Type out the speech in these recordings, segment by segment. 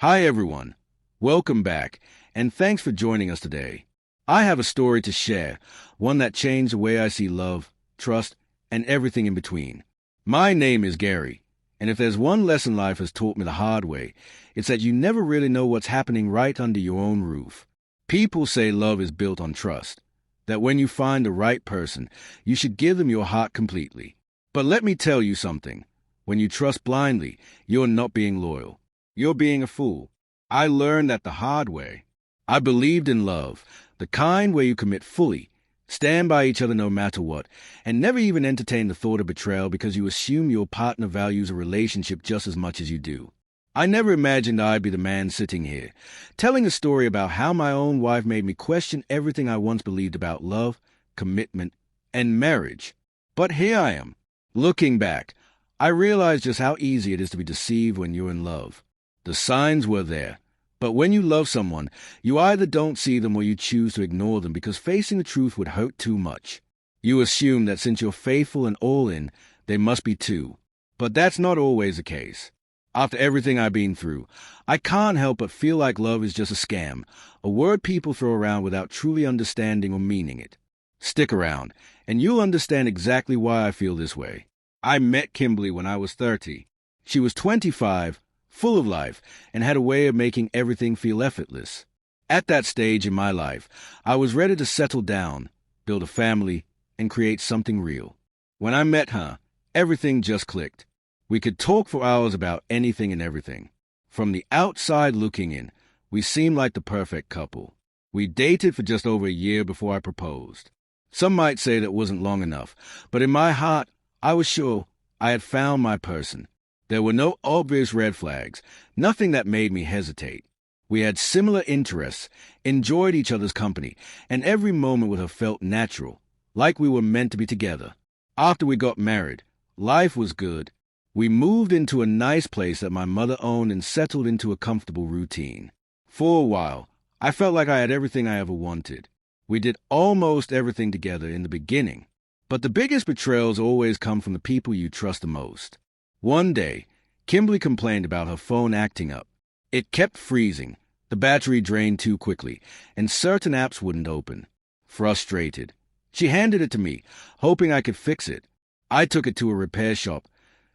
Hi, everyone. Welcome back, and thanks for joining us today. I have a story to share, one that changed the way I see love, trust, and everything in between. My name is Gary, and if there's one lesson life has taught me the hard way, it's that you never really know what's happening right under your own roof. People say love is built on trust, that when you find the right person, you should give them your heart completely. But let me tell you something. When you trust blindly, you're not being loyal. You're being a fool. I learned that the hard way. I believed in love, the kind where you commit fully, stand by each other no matter what, and never even entertain the thought of betrayal because you assume your partner values a relationship just as much as you do. I never imagined I'd be the man sitting here, telling a story about how my own wife made me question everything I once believed about love, commitment, and marriage. But here I am. Looking back, I realized just how easy it is to be deceived when you're in love. The signs were there. But when you love someone, you either don't see them or you choose to ignore them because facing the truth would hurt too much. You assume that since you're faithful and all in, they must be too. But that's not always the case. After everything I've been through, I can't help but feel like love is just a scam, a word people throw around without truly understanding or meaning it. Stick around, and you'll understand exactly why I feel this way. I met Kimberly when I was 30. She was 25, full of life, and had a way of making everything feel effortless. At that stage in my life, I was ready to settle down, build a family, and create something real. When I met her, everything just clicked. We could talk for hours about anything and everything. From the outside looking in, we seemed like the perfect couple. We dated for just over a year before I proposed. Some might say that wasn't long enough, but in my heart, I was sure I had found my person. There were no obvious red flags, nothing that made me hesitate. We had similar interests, enjoyed each other's company, and every moment with her felt natural, like we were meant to be together. After we got married, life was good. We moved into a nice place that my mother owned and settled into a comfortable routine. For a while, I felt like I had everything I ever wanted. We did almost everything together in the beginning. But the biggest betrayals always come from the people you trust the most. One day, Kimberly complained about her phone acting up. It kept freezing, the battery drained too quickly, and certain apps wouldn't open. Frustrated, she handed it to me, hoping I could fix it. I took it to a repair shop,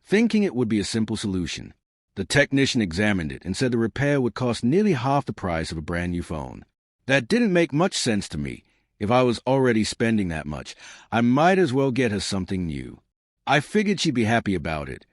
thinking it would be a simple solution. The technician examined it and said the repair would cost nearly half the price of a brand new phone. That didn't make much sense to me. If I was already spending that much, I might as well get her something new. I figured she'd be happy about it.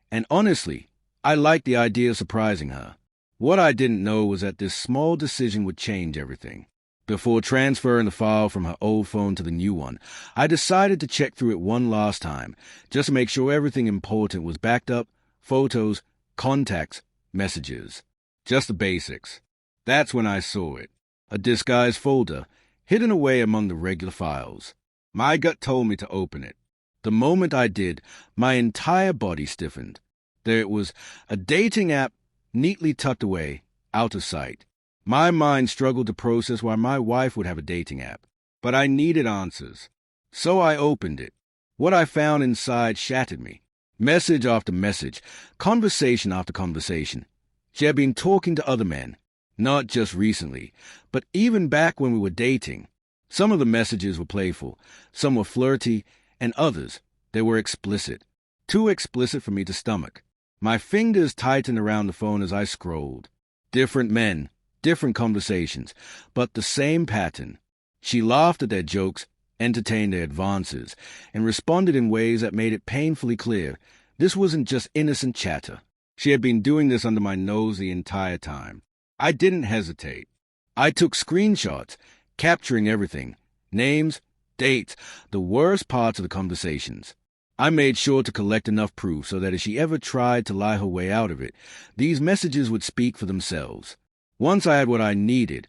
And honestly, I liked the idea of surprising her. What I didn't know was that this small decision would change everything. Before transferring the file from her old phone to the new one, I decided to check through it one last time, just to make sure everything important was backed up, photos, contacts, messages. Just the basics. That's when I saw it. A disguised folder, hidden away among the regular files. My gut told me to open it. The moment I did, my entire body stiffened. There it was, a dating app neatly tucked away, out of sight. My mind struggled to process why my wife would have a dating app. But I needed answers. So I opened it. What I found inside shattered me. Message after message, conversation after conversation. She had been talking to other men. Not just recently, but even back when we were dating. Some of the messages were playful, some were flirty, and others, they were explicit. Too explicit for me to stomach. My fingers tightened around the phone as I scrolled. Different men, different conversations, but the same pattern. She laughed at their jokes, entertained their advances, and responded in ways that made it painfully clear this wasn't just innocent chatter. She had been doing this under my nose the entire time. I didn't hesitate. I took screenshots, capturing everything. Names, dates, the worst parts of the conversations. I made sure to collect enough proof so that if she ever tried to lie her way out of it, these messages would speak for themselves. Once I had what I needed,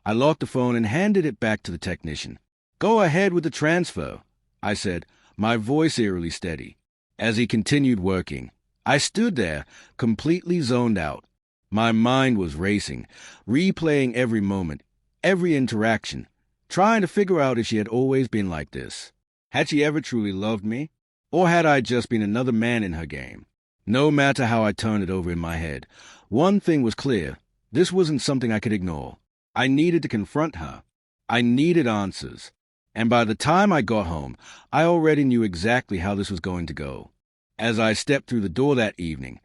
I locked the phone and handed it back to the technician. "Go ahead with the transfer," I said, my voice eerily steady. As he continued working, I stood there, completely zoned out. My mind was racing, replaying every moment, every interaction, trying to figure out if she had always been like this. Had she ever truly loved me? Or had I just been another man in her game? No matter how I turned it over in my head, one thing was clear. This wasn't something I could ignore. I needed to confront her. I needed answers. And by the time I got home, I already knew exactly how this was going to go. As I stepped through the door that evening,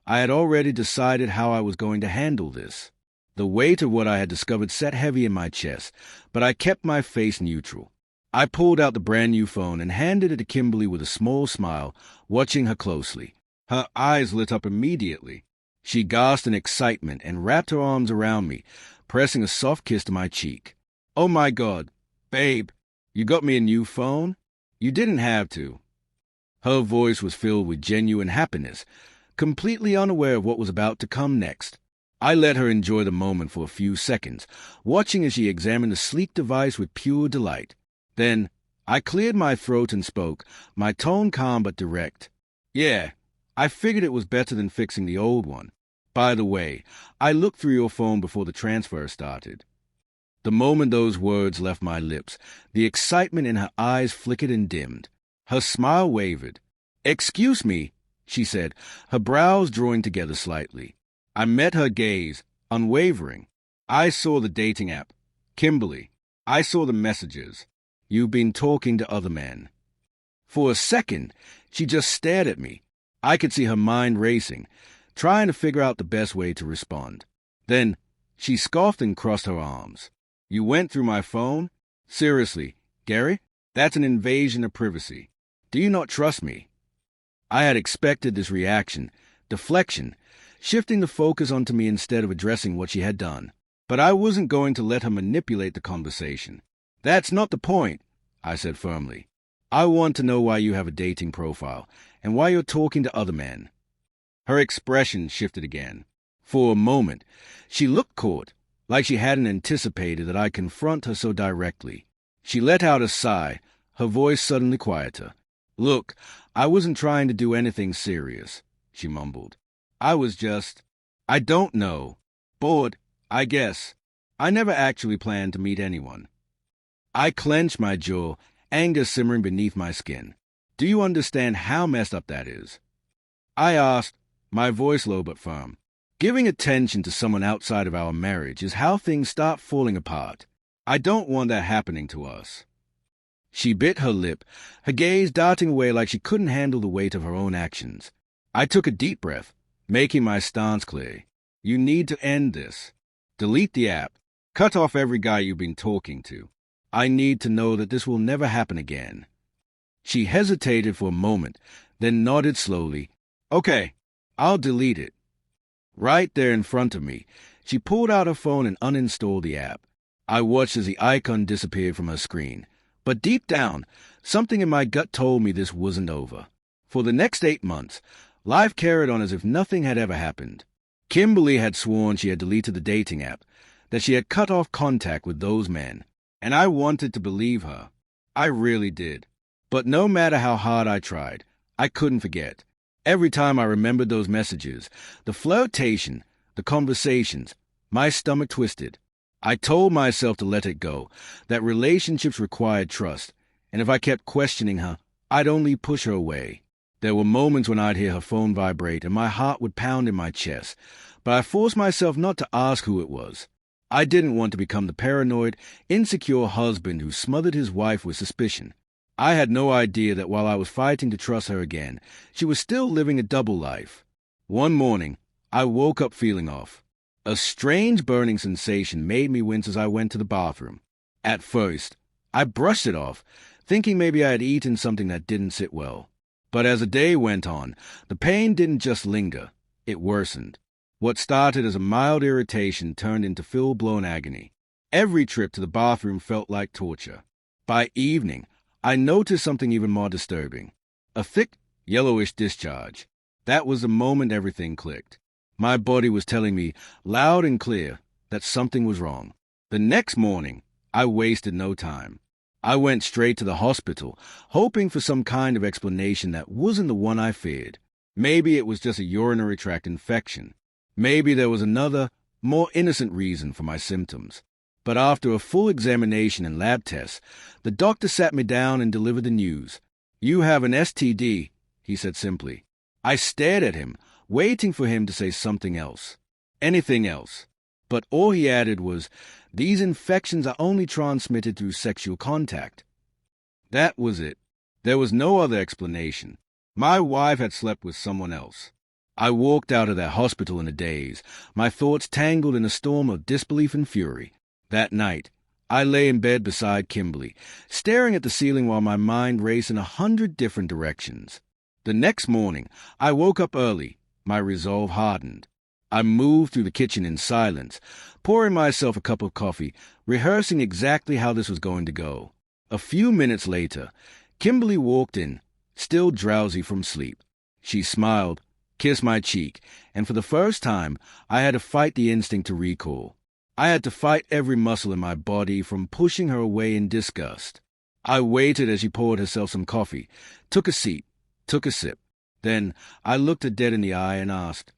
I had already decided how I was going to handle this. The weight of what I had discovered sat heavy in my chest, but I kept my face neutral. I pulled out the brand new phone and handed it to Kimberly with a small smile, watching her closely. Her eyes lit up immediately. She gasped in excitement and wrapped her arms around me, pressing a soft kiss to my cheek. "Oh my God, babe, you got me a new phone? You didn't have to." Her voice was filled with genuine happiness, completely unaware of what was about to come next. I let her enjoy the moment for a few seconds, watching as she examined the sleek device with pure delight. Then, I cleared my throat and spoke, my tone calm but direct. "Yeah, I figured it was better than fixing the old one. By the way, I looked through your phone before the transfer started." The moment those words left my lips, the excitement in her eyes flickered and dimmed. Her smile wavered. "Excuse me," she said, her brows drawing together slightly. I met her gaze, unwavering. "I saw the dating app. Kimberly, I saw the messages. You've been talking to other men." For a second, she just stared at me. I could see her mind racing, trying to figure out the best way to respond. Then, she scoffed and crossed her arms. "You went through my phone? Seriously, Gary? That's an invasion of privacy. Do you not trust me?" I had expected this reaction, deflection, shifting the focus onto me instead of addressing what she had done. But I wasn't going to let her manipulate the conversation. "That's not the point," I said firmly. "I want to know why you have a dating profile and why you're talking to other men." Her expression shifted again. For a moment, she looked caught, like she hadn't anticipated that I'd confront her so directly. She let out a sigh, her voice suddenly quieter. "Look, I wasn't trying to do anything serious," she mumbled. "I was just, I don't know, bored, I guess. I never actually planned to meet anyone." I clenched my jaw, anger simmering beneath my skin. "Do you understand how messed up that is?" I asked, my voice low but firm. "Giving attention to someone outside of our marriage is how things start falling apart. I don't want that happening to us." She bit her lip, her gaze darting away like she couldn't handle the weight of her own actions. I took a deep breath, making my stance clear. "You need to end this. Delete the app. Cut off every guy you've been talking to. I need to know that this will never happen again." She hesitated for a moment, then nodded slowly. "Okay, I'll delete it." Right there in front of me, she pulled out her phone and uninstalled the app. I watched as the icon disappeared from her screen. But deep down, something in my gut told me this wasn't over. For the next 8 months, life carried on as if nothing had ever happened. Kimberly had sworn she had deleted the dating app, that she had cut off contact with those men. And I wanted to believe her. I really did. But no matter how hard I tried, I couldn't forget. Every time I remembered those messages, the flirtation, the conversations, my stomach twisted. I told myself to let it go, that relationships required trust, and if I kept questioning her, I'd only push her away. There were moments when I'd hear her phone vibrate and my heart would pound in my chest, but I forced myself not to ask who it was. I didn't want to become the paranoid, insecure husband who smothered his wife with suspicion. I had no idea that while I was fighting to trust her again, she was still living a double life. One morning, I woke up feeling off. A strange burning sensation made me wince as I went to the bathroom. At first, I brushed it off, thinking maybe I had eaten something that didn't sit well. But as the day went on, the pain didn't just linger, it worsened. What started as a mild irritation turned into full-blown agony. Every trip to the bathroom felt like torture. By evening, I noticed something even more disturbing. A thick, yellowish discharge. That was the moment everything clicked. My body was telling me, loud and clear, that something was wrong. The next morning, I wasted no time. I went straight to the hospital, hoping for some kind of explanation that wasn't the one I feared. Maybe it was just a urinary tract infection. Maybe there was another, more innocent reason for my symptoms. But after a full examination and lab tests, the doctor sat me down and delivered the news. "You have an STD," he said simply. I stared at him, waiting for him to say something else. Anything else. But all he added was, "These infections are only transmitted through sexual contact." That was it. There was no other explanation. My wife had slept with someone else. I walked out of that hospital in a daze, my thoughts tangled in a storm of disbelief and fury. That night, I lay in bed beside Kimberly, staring at the ceiling while my mind raced in 100 different directions. The next morning, I woke up early, my resolve hardened. I moved through the kitchen in silence, pouring myself a cup of coffee, rehearsing exactly how this was going to go. A few minutes later, Kimberly walked in, still drowsy from sleep. She smiled, kissed my cheek, and for the first time, I had to fight the instinct to recall. I had to fight every muscle in my body from pushing her away in disgust. I waited as she poured herself some coffee, took a seat, took a sip. Then I looked her dead in the eye and asked,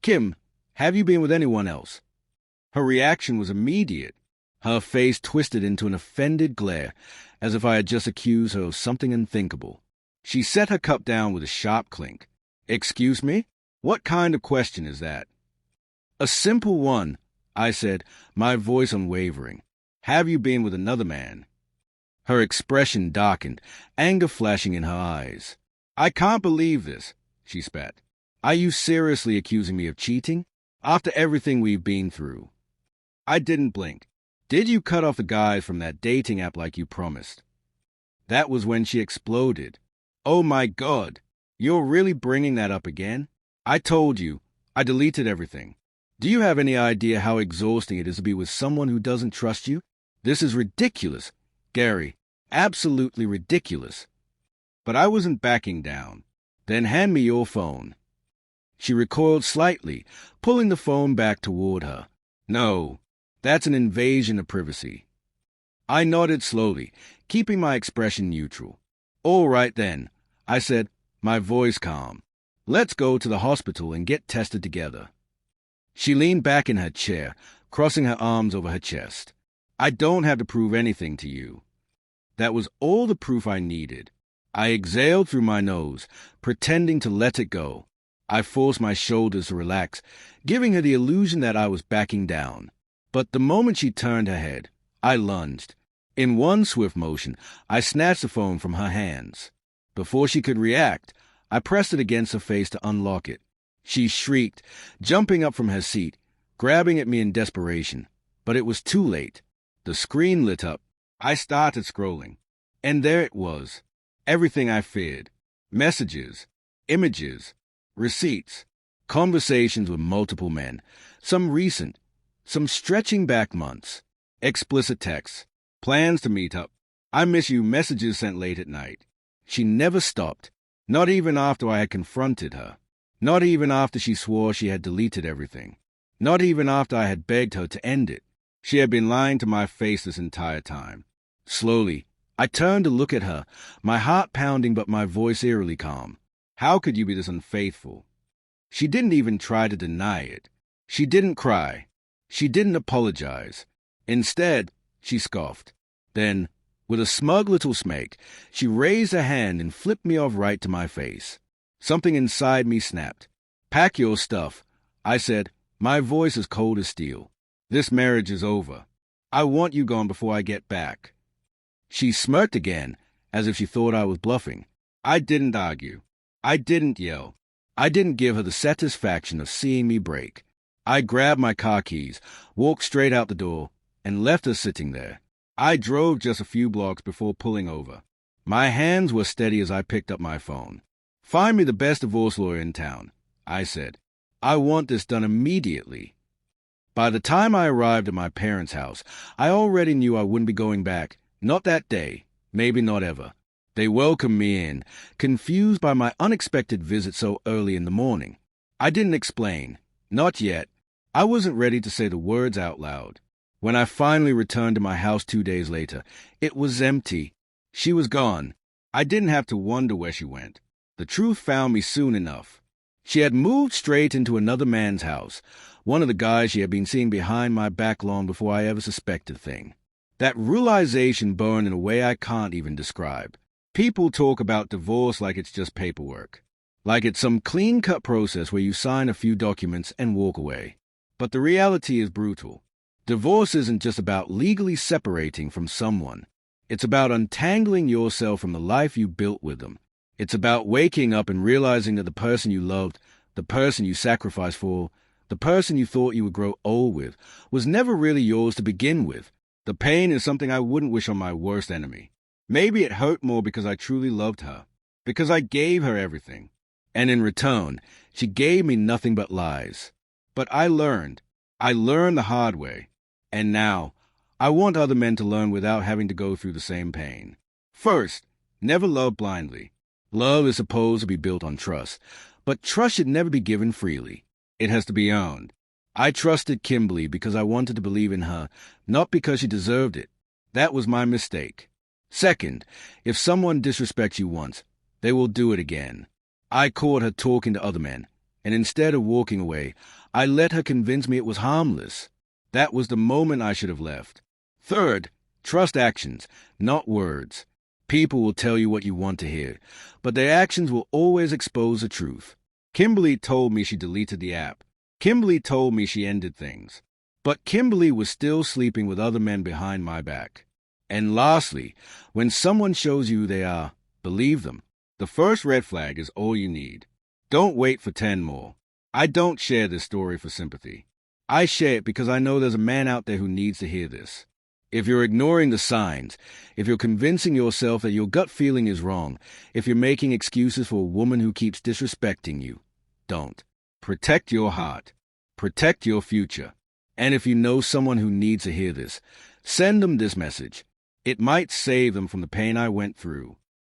"Kim, have you been with anyone else?" Her reaction was immediate. Her face twisted into an offended glare, as if I had just accused her of something unthinkable. She set her cup down with a sharp clink. "Excuse me? What kind of question is that?" "A simple one," I said, my voice unwavering. "Have you been with another man?" Her expression darkened, anger flashing in her eyes. "I can't believe this," she spat. "Are you seriously accusing me of cheating? After everything we've been through?" I didn't blink. "Did you cut off the guys from that dating app like you promised?" That was when she exploded. "Oh my God, you're really bringing that up again? I told you, I deleted everything. Do you have any idea how exhausting it is to be with someone who doesn't trust you? This is ridiculous, Gary, absolutely ridiculous." But I wasn't backing down. "Then hand me your phone." She recoiled slightly, pulling the phone back toward her. "No, that's an invasion of privacy." I nodded slowly, keeping my expression neutral. "All right then," I said, my voice calm. "Let's go to the hospital and get tested together." She leaned back in her chair, crossing her arms over her chest. "I don't have to prove anything to you." That was all the proof I needed. I exhaled through my nose, pretending to let it go. I forced my shoulders to relax, giving her the illusion that I was backing down. But the moment she turned her head, I lunged. In one swift motion, I snatched the phone from her hands. Before she could react, I pressed it against her face to unlock it. She shrieked, jumping up from her seat, grabbing at me in desperation. But it was too late. The screen lit up. I started scrolling. And there it was. Everything I feared. Messages, images, receipts, conversations with multiple men, some recent, some stretching back months, explicit texts, plans to meet up, "I miss you" messages sent late at night. She never stopped, not even after I had confronted her, not even after she swore she had deleted everything, not even after I had begged her to end it. She had been lying to my face this entire time. Slowly, I turned to look at her, my heart pounding but my voice eerily calm. "How could you be this unfaithful?" She didn't even try to deny it. She didn't cry. She didn't apologize. Instead, she scoffed. Then, with a smug little smirk, she raised her hand and flipped me off right to my face. Something inside me snapped. "Pack your stuff," I said, my voice as cold as steel. "This marriage is over. I want you gone before I get back." She smirked again, as if she thought I was bluffing. I didn't argue. I didn't yell. I didn't give her the satisfaction of seeing me break. I grabbed my car keys, walked straight out the door, and left her sitting there. I drove just a few blocks before pulling over. My hands were steady as I picked up my phone. "Find me the best divorce lawyer in town," I said. "I want this done immediately." By the time I arrived at my parents' house, I already knew I wouldn't be going back. Not that day, maybe not ever. They welcomed me in, confused by my unexpected visit so early in the morning. I didn't explain. Not yet. I wasn't ready to say the words out loud. When I finally returned to my house 2 days later, it was empty. She was gone. I didn't have to wonder where she went. The truth found me soon enough. She had moved straight into another man's house, one of the guys she had been seeing behind my back long before I ever suspected a thing. That realization burned in a way I can't even describe. People talk about divorce like it's just paperwork, like it's some clean-cut process where you sign a few documents and walk away. But the reality is brutal. Divorce isn't just about legally separating from someone. It's about untangling yourself from the life you built with them. It's about waking up and realizing that the person you loved, the person you sacrificed for, the person you thought you would grow old with, was never really yours to begin with. The pain is something I wouldn't wish on my worst enemy. Maybe it hurt more because I truly loved her, because I gave her everything. And in return, she gave me nothing but lies. But I learned the hard way. And now, I want other men to learn without having to go through the same pain. First, never love blindly. Love is supposed to be built on trust, but trust should never be given freely. It has to be earned. I trusted Kimberly because I wanted to believe in her, not because she deserved it. That was my mistake. Second, if someone disrespects you once, they will do it again. I caught her talking to other men, and instead of walking away, I let her convince me it was harmless. That was the moment I should have left. Third, trust actions, not words. People will tell you what you want to hear, but their actions will always expose the truth. Kimberly told me she deleted the app. Kimberly told me she ended things. But Kimberly was still sleeping with other men behind my back. And lastly, when someone shows you who they are, believe them. The first red flag is all you need. Don't wait for 10 more. I don't share this story for sympathy. I share it because I know there's a man out there who needs to hear this. If you're ignoring the signs, if you're convincing yourself that your gut feeling is wrong, if you're making excuses for a woman who keeps disrespecting you, don't. Protect your heart. Protect your future. And if you know someone who needs to hear this, send them this message. It might save them from the pain I went through.